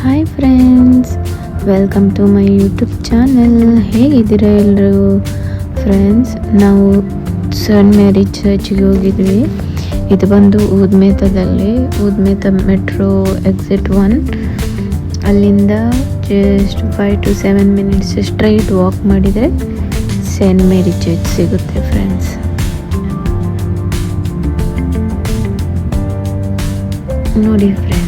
Hi friends, welcome to my YouTube channel. ಹೇಗಿದ್ದೀರಾ ಎಲ್ಲರೂ? Friends, ನಾವು ಸನ್ ಮ್ಯಾರೇಜ್ ಚರ್ಚ್ಗೆ ಹೋಗಿದ್ವಿ. ಇದು ಬಂದು ಊದ್ಮೇತದಲ್ಲಿ, ಊದ್ಮೇತ ಮೆಟ್ರೋ ಎಕ್ಸಿಟ್ 1. ಅಲ್ಲಿಂದ just 5 to 7 minutes straight walk ಮಾಡಿದರೆ ಸೇಂಟ್ ಮೇರಿ ಚರ್ಚ್ ಸಿಗುತ್ತೆ ಫ್ರೆಂಡ್ಸ್. ನೋಡಿ ಫ್ರೆಂಡ್ಸ್,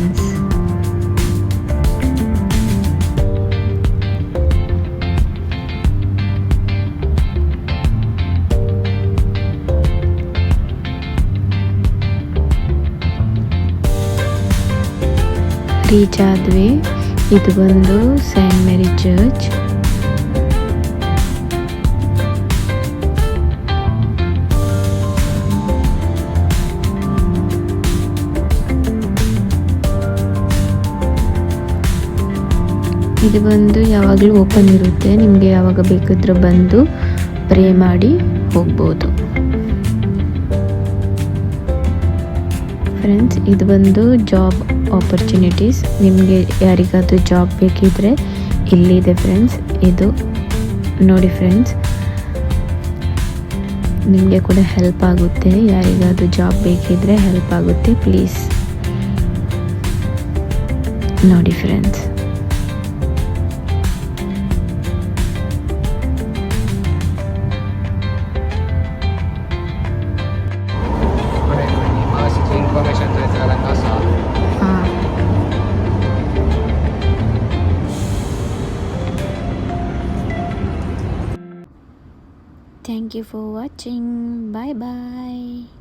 ರೀಚ್ ಆದ್ವಿ. ಇದು ಬಂದು ಸೇಂಟ್ ಮೇರಿ ಚರ್ಚ್. ಇದು ಬಂದು ಯಾವಾಗಲೂ ಓಪನ್ ಇರುತ್ತೆ, ನಿಮಗೆ ಯಾವಾಗ ಬೇಕಾದ್ರೂ ಬಂದು ಪ್ರೇ ಮಾಡಿ ಹೋಗ್ಬೋದು. ಫ್ರೆಂಡ್ಸ್, ಇದು ಬಂದು ಜಾಬ್ ಆಪರ್ಚುನಿಟೀಸ್. ನಿಮಗೆ ಯಾರಿಗಾದ್ರೂ ಜಾಬ್ ಬೇಕಿದ್ರೆ ಇಲ್ಲಿದೆ ಫ್ರೆಂಡ್ಸ್. ಇದು ನೋಡಿ ಫ್ರೆಂಡ್ಸ್, ನಿಮಗೆ ಕೂಡ ಹೆಲ್ಪ್ ಆಗುತ್ತೆ. ಯಾರಿಗಾದ್ರೂ ಜಾಬ್ ಬೇಕಿದ್ರೆ ಹೆಲ್ಪ್ ಆಗುತ್ತೆ. ಪ್ಲೀಸ್ ನೋಡಿ friends. Thank you for watching. Bye bye.